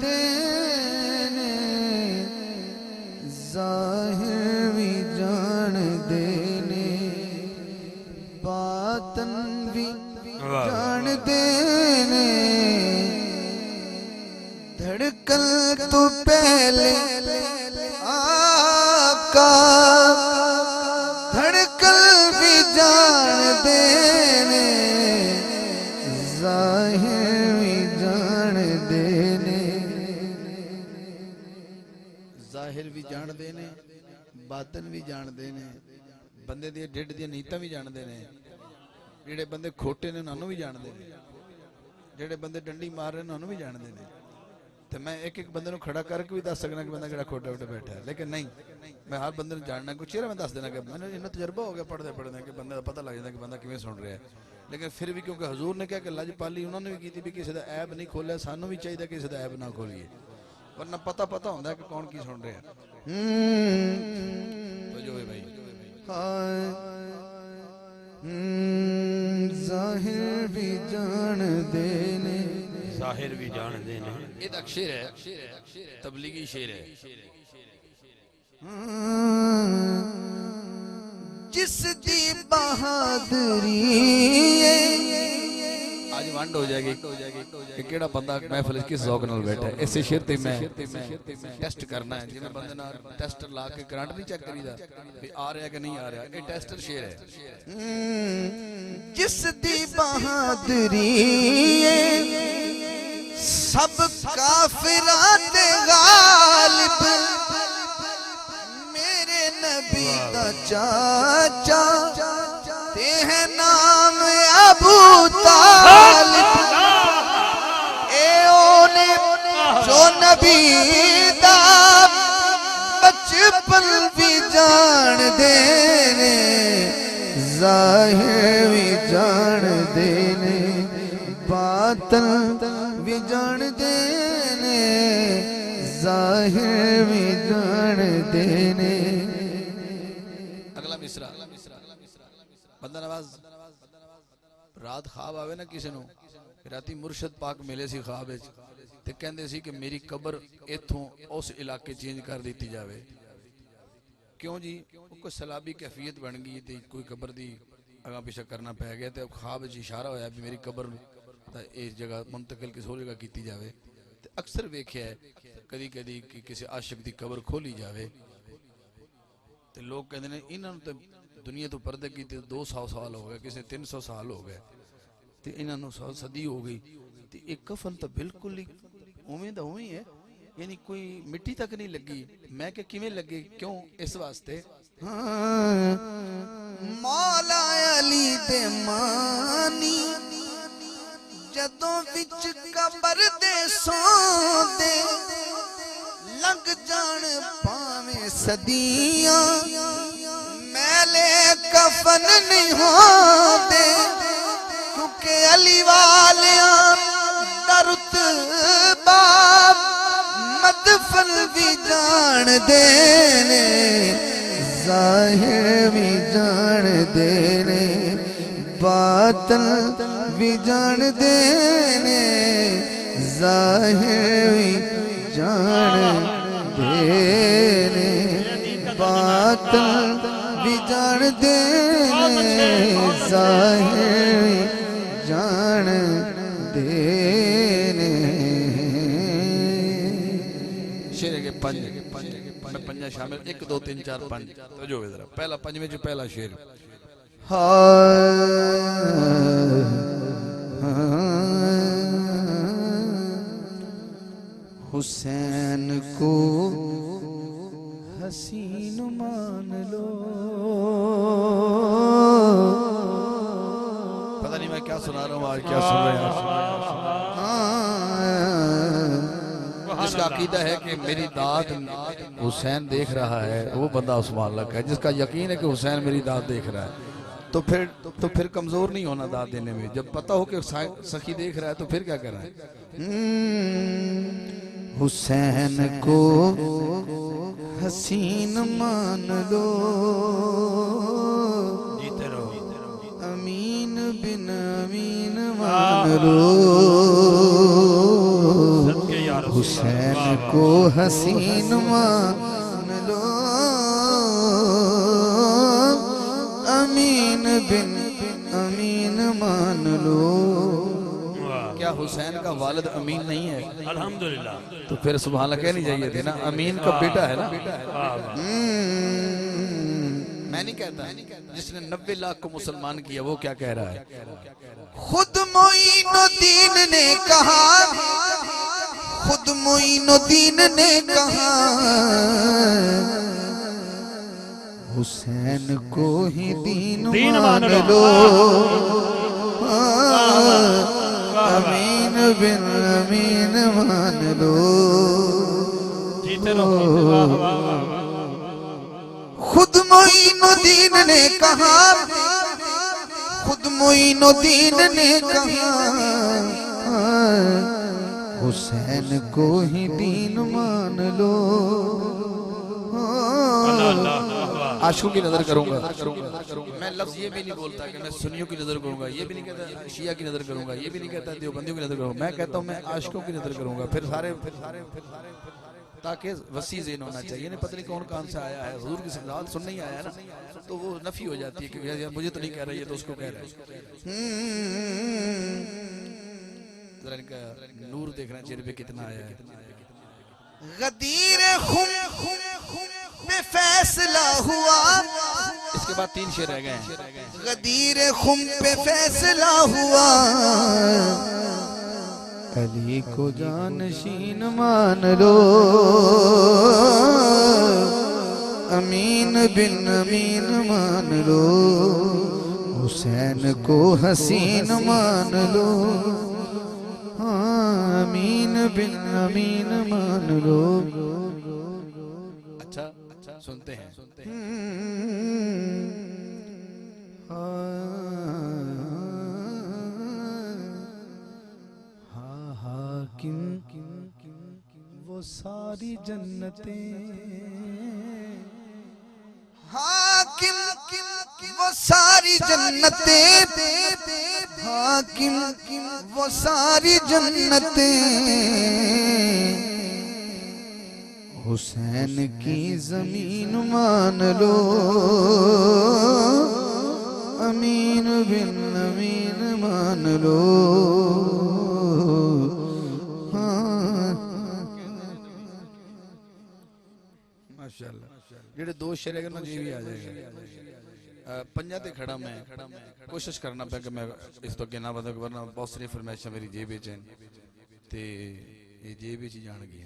देने ज़ाहिर भी जान देने बातन भी जान देने धड़कन तो पहले आका धड़कन भी जान देने ज़ाहिर भी जान देने ज़ाहिर भी जान देने बातन भी जान देने बंदे दी ढिड दी नीतां भी जान देने जेड़े बंदे खोटे ने उन्होंने भी जान देने जेड़े बंदे डंडी मार रहे उन्होंने भी जान देने तो मैं एक एक बंदे खड़ा करके भी दस सकना कि बंदा किहड़ा खोटा उठे बैठा है लेकिन नहीं मैं हर बंदे जानना कुछ चेहरा मैं दस देना कि मैंने इन्ना तजर्बा हो गया पढ़ते पढ़ते कि बंदे का पता लग जाता कि बंदा किवें सुन रहा है लेकिन फिर भी क्योंकि हजूर ने कहा कि लजपाली उन्होंने भी की भी किसी का ऐब नहीं खोलिया सानू भी चाहिए किसी का ऐब ना खोलिए वरना पता पता होंदा कि कौन की सुन रहा है भाई ज़ाहिर भी जान देने ज़ाहिर भी जान देने ये तो शेर है तबलीगी शेर है जिस दी बहादुरी आज वंड हो जाएगी कि केड़ा बंदा महफिल किस ज़ौक नाल बैठा है इसे शेर ते मैं टेस्ट करना है जिवें बंदे नाल टेस्टर ला के करंट नहीं चेक करीदा भी आ रहा कि नहीं आ रहा ये टेस्टर शेर है जिस दी बहादुरी सब काफिरात गालिब मेरे नबी दा चाचा ते है नाम अबू तालिब ए ओने जो नबी दा बचपन भी जान देने ज़ाहिर भी जान देने बातन भी जान देने ज़ाहिर भी जान देने अगला मिसरा बंदा नवाज रात ख्वाब आवे ना किसी नूं राती मुर्शद पाक मिले सी ख्वाब विच ते कहंदे सी कि मेरी कबर इथों उस इलाके चेंज कर दी जावे क्यों जी कोई सलाबी कैफियत बन गई तो कोई कबर दी अगा पिछा करना पै गया तो ख्वाब विच इशारा होया भी मेरी कबर इस जगह मुंतकिल किसी होर जगह की जावे ते अक्सर वेख्या है कदी कदी कि किसी आशिक दी कबर खोली जावे ते लोग कहते हैं इन्हां नूं ते दुनिया तो पर्दे की 200 साल हो गए किसी 300 साल हो गए तो इन्हां नूं 100 सदी हो गई तो एक कफन तो बिल्कुल ही उवें दा उवें है यानी कोई मिट्टी तक नहीं लगी मैं कि किवें लगे क्यों इस वास्ते मौला अली दे मानी जदों विच कबर दे सोंदे लंघ जान पावें सदियां मैले कफन नहीं होंदे क्योंकि अली वालियां दा रुतबा मदफन भी जान देने ज़ाहिर भी जान देने बातन भी जान देने ज़ाहिर भी जान देने बातन भी जान देने ज़ाहिर भी जान देने शेर के पंज मैं पंजा शामिल 1 2 3 4 5 तो जो जरा पहला पंज में जो पहला शेर हुसैन को हसीन मान लो पता नहीं मैं क्या सुना रहा हूँ आज क्या सुन रहे हैं जिसका अकीदा है कि मेरी दाद हुसैन देख रहा है वो बंदा उस्मान लग है जिसका यकीन है कि हुसैन मेरी दाद देख रहा है तो फिर कमजोर नहीं होना दाद देने में जब पता हो कि सखी देख रहा है तो फिर क्या कर रहा है हुसैन को हसीन मान लो जीते रहो अमीन बिन अमीन मान लो सदके या रसूल हुसैन हसीन मान लो, अमीन बिन अमीन मान लो। क्या हुसैन का वालिद अमीन नहीं है? अल्हम्दुलिल्लाह। तो फिर सुभान अल्लाह कहनी चाहिए थी ना, अमीन का बेटा है ना। मैं नहीं कहता, जिसने 90 लाख को मुसलमान किया वो क्या कह रहा है? खुद मोइनुद्दीन ने कहा, खुद मोइनुद्दीन ने कहा, हुसैन को ही दीन मान लो, अमीन बिन अमीन मान लो। जीते रहो। वाह वाह वाह। खुद मोइनुद्दीन ने कहा, खुद मोइनुद्दीन ने कहा, हुसैन को ही दीन मान लो। आशिकों की नजर करूंगा, मैं लफ्ज ये भी नहीं बोलता कि मैं सुन्नियों की नजर करूंगा, ये भी नहीं कहता शिया की नजर करूंगा, ये भी नहीं कहता देवबंदियों की नजर करूंगा। मैं कहता हूँ मैं आशिकों की नजर करूंगा। फिर सारे ताकि वसी ज़हन होना चाहिए। नहीं पता नहीं कौन कौन से आया है, हुजूर की बात सुन नहीं आया ना, तो वो नफी हो जाती है कि यार मुझे तो नहीं कह रही है, तो उसको कह रहा है। जरा इनका नूर देखना चेहरे पे कितना आया है। गदीर खुम पे फैसला हुआ, इसके बाद 3 शेर रह गए हैं। गदीर खुम पे फैसला हुआ, अली को जानशीन मान लो, अमीन बिन अमीन मान लो, हुसैन को हसीन मान लो, अमीन बिन अमीन मान लो। अच्छा अच्छा सुनते हैं, सुनते हैं। हाकिम वो सारी जन्नतें, हाकिम वो सारी जन्नतें, हाकिम वो सारी जन्नतें, हुसैन की जमीन मान लो, अमीन बिन अमीन मान लो। माशाअल्लाह। जेडे 2 शेर है ना जी भी आ जाएगा। पंजा ते खड़ा मैं कोशिश करना पे कि मैं इस तो अगे ना बदा, वरना बहुत सारी फरमाइशां मेरी जेब विच हैं ते ये जेब विच ही जान गई।